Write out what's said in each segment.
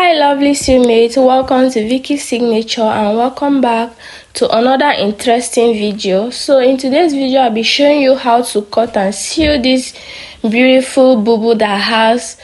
Hi lovely sewmates, welcome to Vicky's Signature and welcome back to another interesting video. So in today's video I'll be showing you how to cut and sew this beautiful bubu that has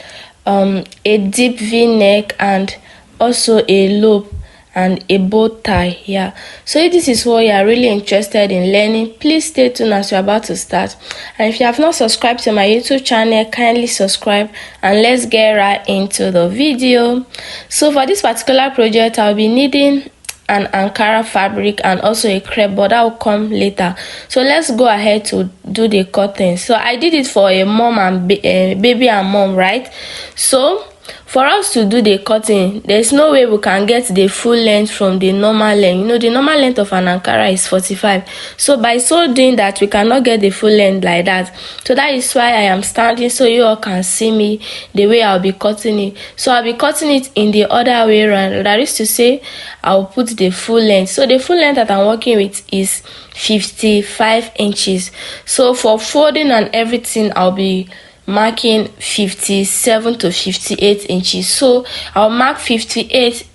a deep v-neck and also a loop and a bow tie. So if this is what you are really interested in learning, please stay tuned as we're about to start. And if you have not subscribed to my YouTube channel, kindly subscribe and let's get right into the video. So for this particular project I'll be needing an Ankara fabric and also a crepe, but that will come later. So let's go ahead to do the cutting. So I did it for a mom and baby and mom, right? So for us to do the cutting, there's no way we can get the full length from the normal length. You know, the normal length of an Ankara is 45. So by so doing that, we cannot get the full length like that. So that is why I am standing so you all can see me the way I'll be cutting it. So I'll be cutting it in the other way around. That is to say, I'll put the full length. So the full length that I'm working with is 55 inches. So for folding and everything, I'll be marking 57 to 58 inches. So I'll mark 58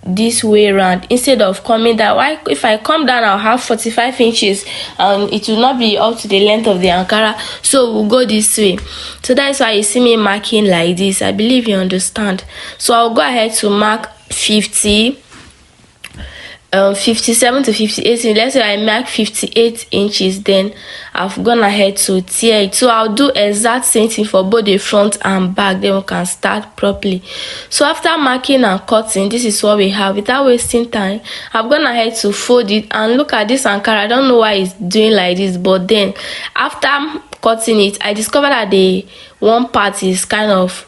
this way around instead of coming down. Why? If I come down, I'll have 45 inches and it will not be up to the length of the Ankara. So we'll go this way. So that's why you see me marking like this. I believe you understand. So I'll go ahead to mark 57 to 58. Let's say I mark 58 inches, then I've gone ahead to tear it. So I'll do exact same thing for both the front and back, then we can start properly. So after marking and cutting, this is what we have. Without wasting time, I've gone ahead to fold it, and look at this Ankara. I don't know why it's doing like this, but then after cutting it, I discovered that the one part is kind of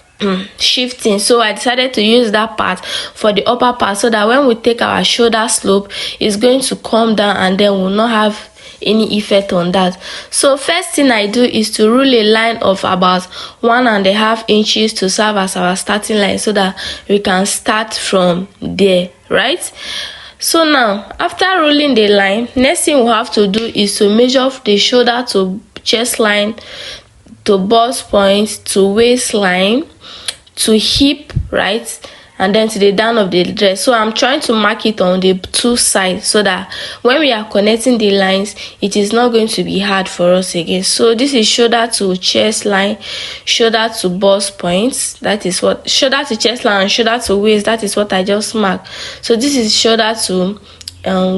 shifting, so I decided to use that part for the upper part so that when we take our shoulder slope, it's going to come down and then we'll not have any effect on that. So first thing I do is to rule a line of about 1.5 inches to serve as our starting line so that we can start from there, right? So now after ruling the line, next thing we have to do is to measure the shoulder to chest line, to bust point, to waistline, to hip, right, and then to the down of the dress. So I'm trying to mark it on the two sides so that when we are connecting the lines, it is not going to be hard for us again. So this is shoulder to chest line, shoulder to bust points, that is what shoulder to chest line, and shoulder to waist, that is what I just marked. So this is shoulder to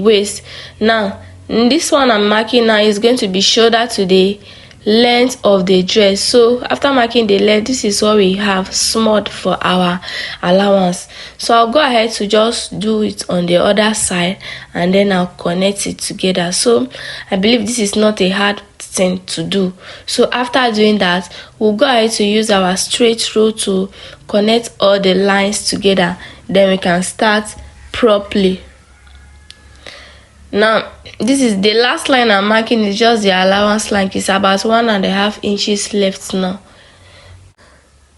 waist. Now this one I'm marking now is going to be shoulder to the length of the dress. So after marking the length, this is what we have smooth for our allowance. So I'll go ahead to just do it on the other side and then I'll connect it together. So I believe this is not a hard thing to do. So after doing that, we'll go ahead to use our straight rule to connect all the lines together, then we can start properly. Now this is the last line I'm marking, is just the allowance line. It's about 1.5 inches left now.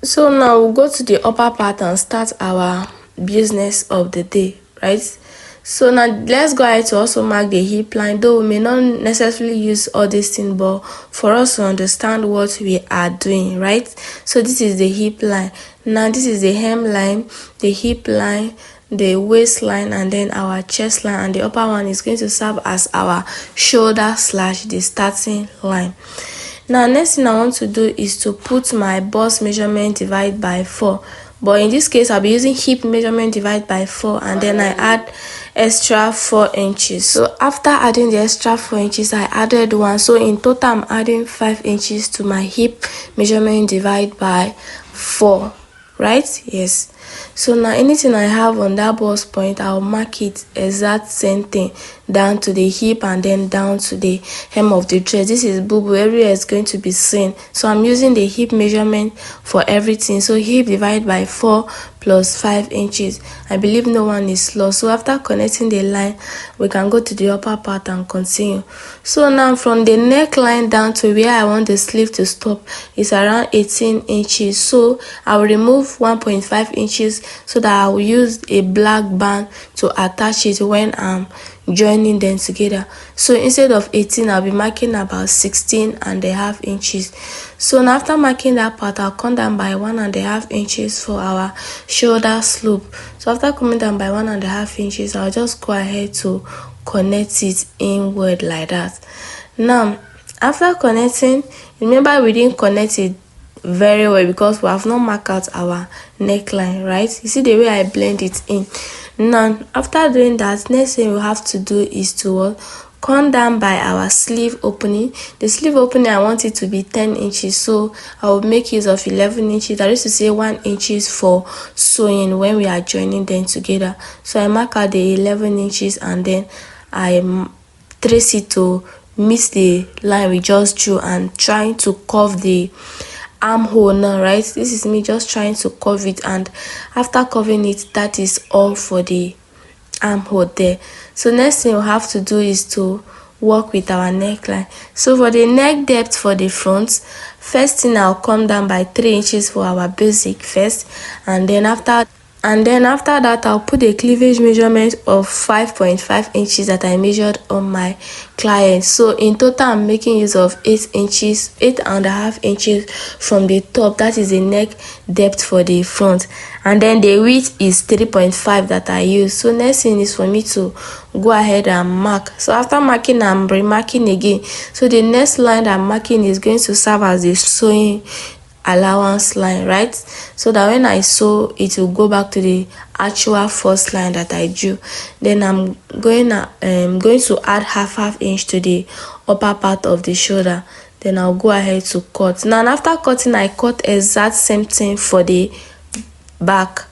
So now we'll go to the upper part and start our business of the day, right? So now let's go ahead to also mark the hip line, though we may not necessarily use all these things, but for us to understand what we are doing, right? So this is the hip line. Now this is the hem line, the hip line, the waistline, and then our chest line, and the upper one is going to serve as our shoulder slash the starting line. Now next thing I want to do is to put my bust measurement divided by 4, but in this case I'll be using hip measurement divided by 4, and then I add extra 4 inches. So after adding the extra 4 inches, I added 1, so in total I'm adding 5 inches to my hip measurement divided by 4, right? Yes. So now anything I have on that bust point, I'll mark it exact same thing down to the hip and then down to the hem of the dress. This is Bubu, everywhere is going to be seen, so I'm using the hip measurement for everything. So hip divided by 4 plus 5 inches. I believe no one is lost. So after connecting the line, we can go to the upper part and continue. So now from the neckline down to where I want the sleeve to stop is around 18 inches. So I will remove 1.5 inches so that I will use a black band to attach it when I'm joining them together. So instead of 18, I'll be marking about 16.5 inches. So now after marking that part, I'll come down by 1.5 inches for our shoulder slope. So after coming down by 1.5 inches, I'll just go ahead to connect it inward like that. Now after connecting, remember we didn't connect it very well because we have not marked out our neckline, right? You see the way I blend it in. Now after doing that, next thing we have to do is to come down by our sleeve opening. The sleeve opening, I want it to be 10 inches, so I will make use of 11 inches. I used to say 1 inches for sewing when we are joining them together. So I mark out the 11 inches and then I trace it to meet the line we just drew and trying to curve the armhole now, right? This is me just trying to curve it, and after curving it, that is all for the armhole there. So next thing we have to do is to work with our neckline. So for the neck depth for the front, first thing I'll come down by 3 inches for our basic first, and then after that I'll put a cleavage measurement of 5.5 inches that I measured on my client. So in total I'm making use of 8.5 inches from the top. That is the neck depth for the front, and then the width is 3.5 that I use. So next thing is for me to go ahead and mark. So after marking, I'm remarking again. So the next line I'm marking is going to serve as the sewing allowance line, right? So that when I sew, it will go back to the actual first line that I drew. Then I'm going to add half inch to the upper part of the shoulder. Then I'll go ahead to cut. Now after cutting, I cut exact same thing for the back.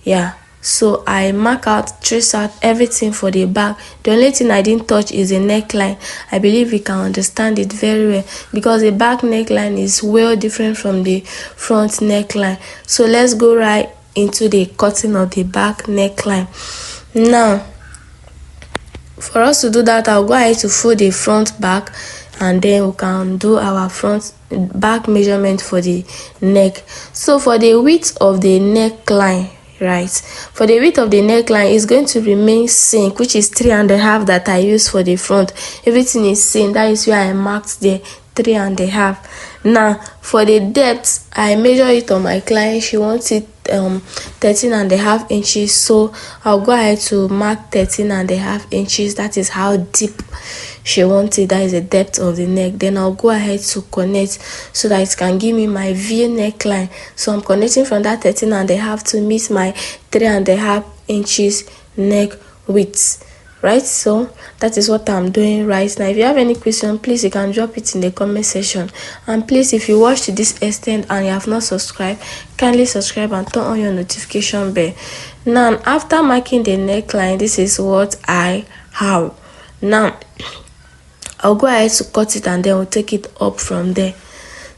Yeah, so I mark out, trace out everything for the back. The only thing I didn't touch is the neckline. I believe we can understand it very well because the back neckline is well different from the front neckline. So let's go right into the cutting of the back neckline. Now for us to do that, I'll go ahead to fold the front back, and then we can do our front back measurement for the neck. So for the width of the neckline, right, for the width of the neckline is going to remain same, which is 3.5 that I use for the front. Everything is same. That is where I marked the 3.5. Now for the depth, I measure it on my client. She wants it 13.5 inches, so I'll go ahead to mark 13.5 inches. That is how deep she wants it. That is the depth of the neck. Then I'll go ahead to connect so that it can give me my V neckline. So I'm connecting from that 13.5 to meet my 3.5 inches neck width, right? So that is what I'm doing right now. If you have any question, please you can drop it in the comment section. And please, if you watch to this extent and you have not subscribed, kindly subscribe and turn on your notification bell. Now after marking the neckline, this is what I have. Now I'll go ahead to cut it and then we'll take it up from there.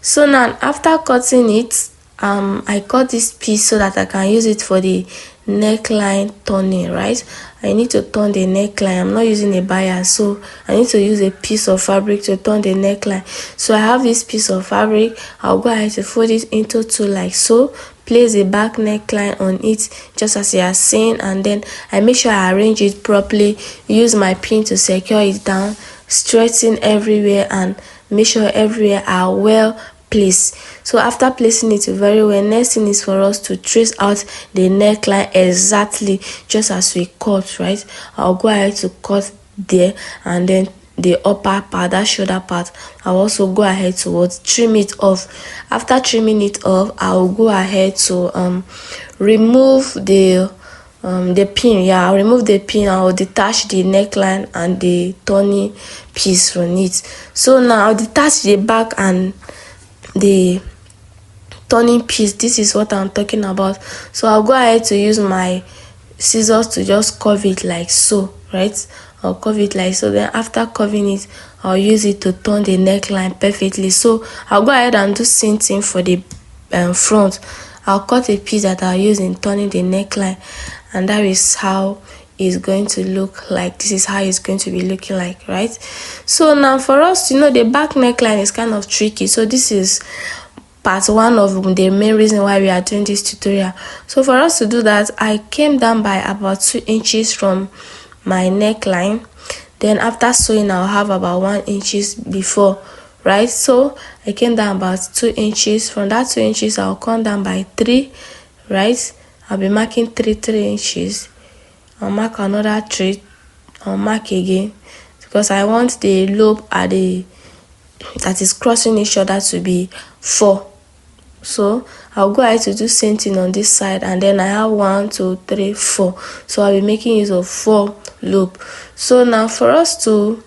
So now after cutting it, I cut this piece so that I can use it for the neckline turning, right? I need to turn the neckline. I'm not using a bias, so I need to use a piece of fabric to turn the neckline. So I have this piece of fabric. I'll go ahead to fold it into two like so. Place the back neckline on it just as you are seeing, and then I make sure I arrange it properly. Use my pin to secure it down, straighten everywhere, and make sure everywhere are well placed. So after placing it very well, next thing is for us to trace out the neckline exactly just as we cut, right? I'll go ahead to cut there, and then the upper part, that shoulder part, I'll also go ahead to trim it off. After trimming it off, I'll go ahead to remove the pin. Yeah, I'll remove the pin. I'll detach the neckline and the turning piece from it. So now I'll detach the back and the turning piece. This is what I'm talking about. So I'll go ahead to use my scissors to just curve it like so, right? I'll curve it like so. Then after curving it, I'll use it to turn the neckline perfectly. So I'll go ahead and do same thing for the front. I'll cut a piece that I'll use in turning the neckline, and that is how it's going to look like. This is how it's going to be looking like, right? So now for us, the back neckline is kind of tricky. So this is part one of the main reason why we are doing this tutorial. So for us to do that, I came down by about 2 inches from my neckline. then after sewing I'll have about 1 inches before, right? So I came down about 2 inches. From that 2 inches I'll come down by 3, right? I'll be marking 3 inches. I'll mark another 3. I'll mark again because I want the loop at the that is crossing each other to be 4. So I'll go ahead to do same thing on this side, and then I have 1, 2, 3, 4. So I'll be making use of 4 loop. So now for us to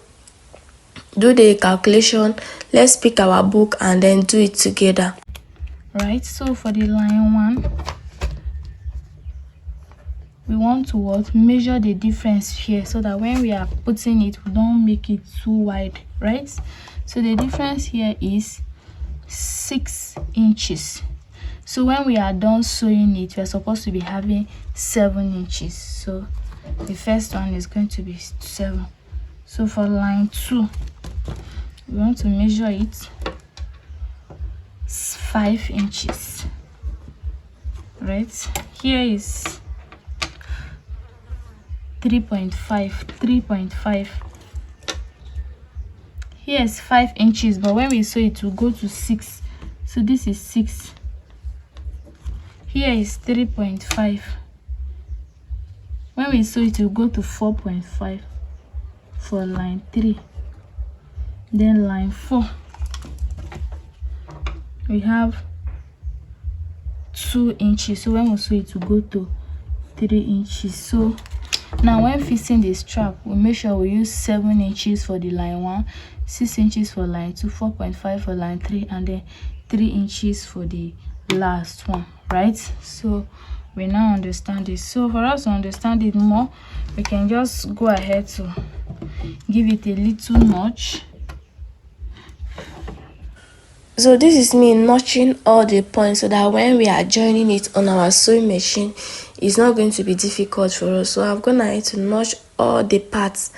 do the calculation, let's pick our book and then do it together. Right, so for the line 1, we want to measure the difference here so that when we are putting it, we don't make it too wide, right? So the difference here is 6 inches. So when we are done sewing it, we're supposed to be having 7 inches. So the first one is going to be 7. So for line 2, we want to measure it 5 inches, right? Here is 3.5. Here is 5 inches, but when we sew it will go to 6. So this is 6. Here is 3.5. When we sew it will go to 4.5 for line 3. Then line 4, we have 2 inches. So when we sew it will go to 3 inches. So now when fixing the strap, we make sure we use 7 inches for the line 1, 6 inches for line 2, 4.5 for line 3, and then 3 inches for the last one, right? So we now understand this. So for us to understand it more, we can just go ahead to give it a little notch. So this is me notching all the points so that when we are joining it on our sewing machine, it's not going to be difficult for us. So I'm gonna to notch all the parts.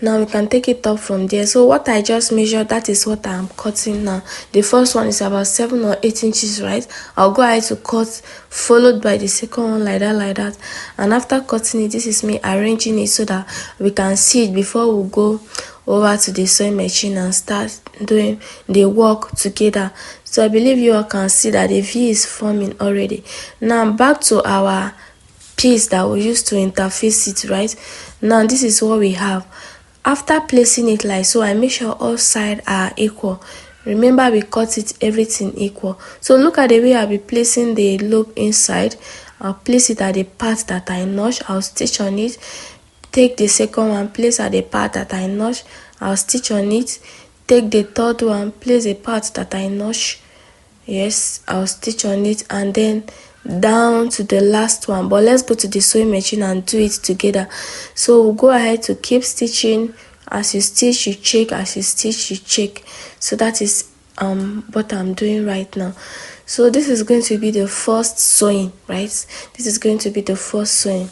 Now we can take it up from there. So what I just measured, that is what I'm cutting now. The first one is about 7 or 8 inches, right? I'll go ahead to cut, followed by the second one like that. And after cutting it, this is me arranging it so that we can see it before we go over to the sewing machine and start doing the work together. So I believe you all can see that the V is forming already. Now back to our piece that we used to interface it, right? Now this is what we have. After placing it like so, I make sure all sides are equal. Remember, we cut it everything equal. So look at the way I'll be placing the loop inside. I'll place it at the part that I notch. I'll stitch on it. Take the second one, place at the part that I notch. I'll stitch on it. Take the third one, place the part that I notch. Yes, I'll stitch on it, and then down to the last one. But let's go to the sewing machine and do it together. So we'll go ahead to keep stitching. As you stitch, you check. As you stitch, you check. So that is what I'm doing right now. So this is going to be the first sewing, right? This is going to be the first sewing.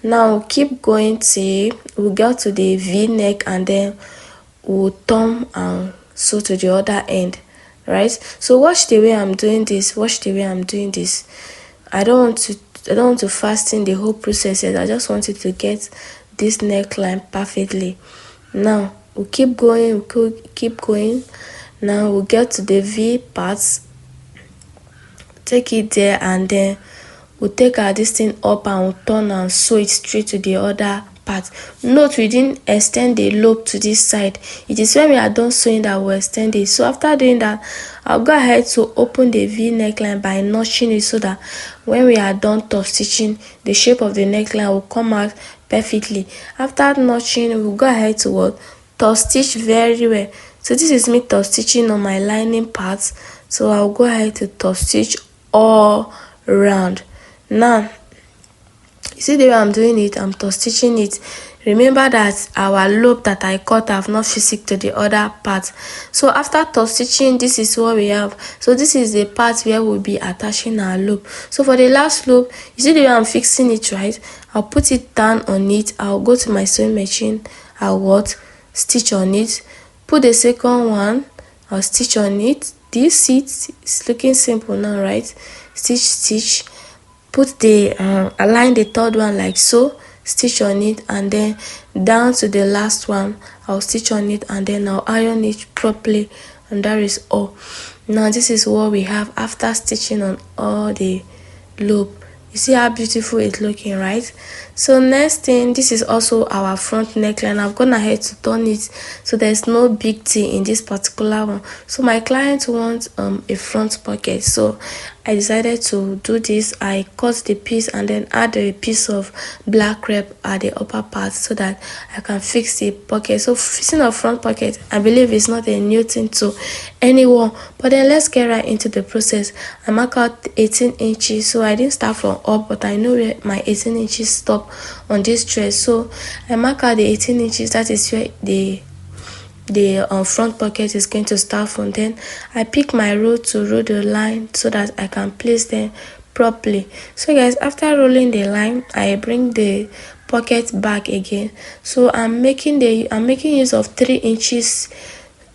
Now we'll keep going till we'll get to the V-neck, and then we'll turn and sew to the other end, right? So watch the way I'm doing this. Watch the way I'm doing this. I don't want to fasten the whole process yet. I just wanted to get this neckline perfectly. Now we'll keep going. We'll keep going. Now we'll get to the V parts. Take it there, and then we'll take our this thing up and we'll turn and sew it straight to the other part. Note, we didn't extend the loop to this side. It is when we are done sewing that we'll extend it. So after doing that, I'll go ahead to open the V neckline by notching it so that when we are done top stitching, the shape of the neckline will come out perfectly. After notching, we'll go ahead to what? Top stitch very well. So this is me top stitching on my lining parts. So I'll go ahead to top stitch all around. Now you see the way I'm doing it, I'm top stitching it. Remember that our loop that I cut, I've not fixed to the other part. So after top stitching, this is what we have. So this is the part where we'll be attaching our loop. So for the last loop, you see the way I'm fixing it, right? I'll put it down on it. I'll go to my sewing machine. I'll what? Stitch on it. Put the second one. I'll stitch on it. Do you see it? It's looking simple now, right? Stitch, stitch. Put the align the third one like so. stitch on it, and then down to the last one I'll stitch on it, and then I'll iron it properly, and that is all. Now this is what we have after stitching on all the loop. You see how beautiful it's looking, right? So next thing, this is also our front neckline. I've gone ahead to turn it so there's no big T in this particular one. So my client wants a front pocket, so I decided to do this. I cut the piece and then add a piece of black crepe at the upper part so that I can fix the pocket. So fixing a front pocket, I believe, is not a new thing to anyone, but then let's get right into the process. I mark out 18 inches, so I didn't start from up, but I know where my 18 inches stop on this dress. So I mark out the 18 inches, that is where the front pocket is going to start from. Then I pick my roll to roll the line so that I can place them properly. So guys, after rolling the line, I bring the pocket back again. So I'm making use of 3 inches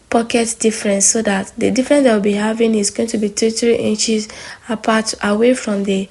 pocket difference, so that the difference that I'll be having is going to be 3 inches apart, away from the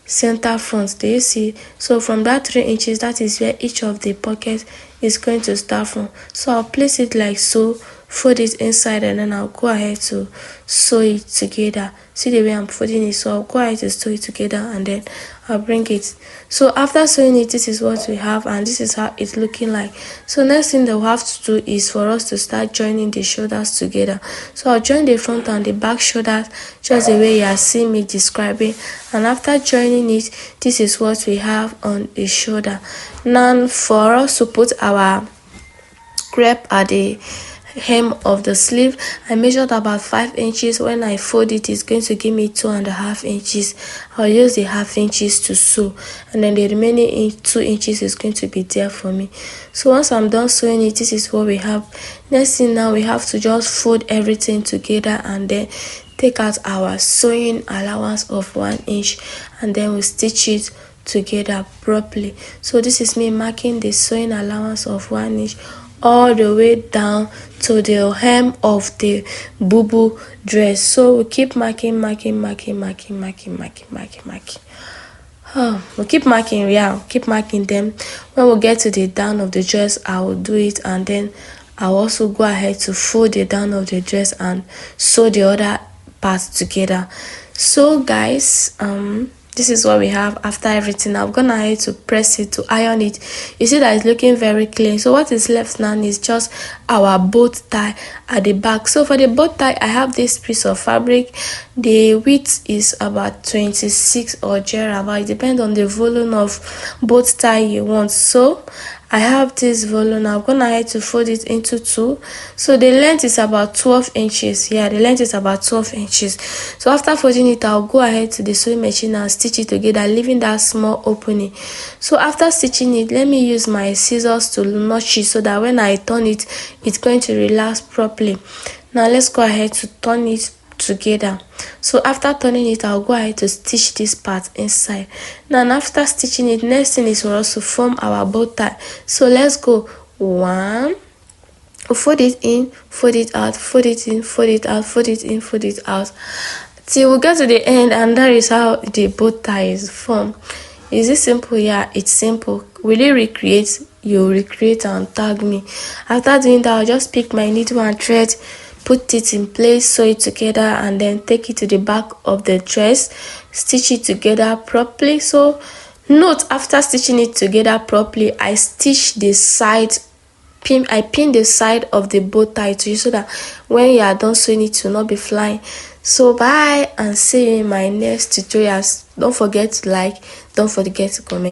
center front. Do you see? So from that 3 inches, that is where each of the pockets is going to start from. So I'll place it like so, fold it inside, and then I'll go ahead to sew it together. See the way I'm folding it? So I'll go ahead to sew it together, and then I'll bring it. So after sewing it, this is what we have, and this is how it's looking like. So next thing that we'll have to do is for us to start joining the shoulders together. So I'll join the front and the back shoulders just the way you are seeing me describing, and after joining it, this is what we have on the shoulder. Now for us to put our crepe at the hem of the sleeve, I measured about 5 inches. When I fold it, it's going to give me 2.5 inches. I'll use the half inches to sew, and then the remaining 2 inches is going to be there for me. So once I'm done sewing it, this is what we have. Next thing, now we have to just fold everything together and then take out our sewing allowance of 1 inch, and then we stitch it together properly. So this is me marking the sewing allowance of 1 inch all the way down to the hem of the Bubu dress. So we keep marking. Oh, we keep marking, yeah, keep marking them. When we get to the down of the dress, I will do it, and then I'll also go ahead to fold the down of the dress and sew the other parts together. So guys, this is what we have after everything. I'm gonna ahead to press it, to iron it. You see that it's looking very clean. So what is left now is just our bow tie at the back. So for the bow tie, I have this piece of fabric. The width is about 26 or thereabout. It depends on the volume of bow tie you want. So I have this volume. I'm gonna ahead to fold it into 2. So the length is about 12 inches. Yeah, the length is about 12 inches. So after folding it, I'll go ahead to the sewing machine and stitch it together, leaving that small opening. So after stitching it, let me use my scissors to notch it so that when I turn it, it's going to relax properly. Now let's go ahead to turn it together. So after turning it, I'll go ahead to stitch this part inside. Now after stitching it, next thing is for us to form our bow tie. So let's go 1, fold it in, fold it out, fold it in, fold it out, fold it in, fold it out, till we get to the end, and that is how the bow tie is formed. Is it simple? Yeah, it's simple. Will you recreate? You recreate and tag me. After doing that, I'll just pick my needle and thread, put it in place, sew it together, and then take it to the back of the dress, stitch it together properly. So note, after stitching it together properly, I stitch the side, I pin the side of the bow tie to you so that when you are done sewing it will not be flying. So bye, and see you in my next tutorials. Don't forget to like, don't forget to comment.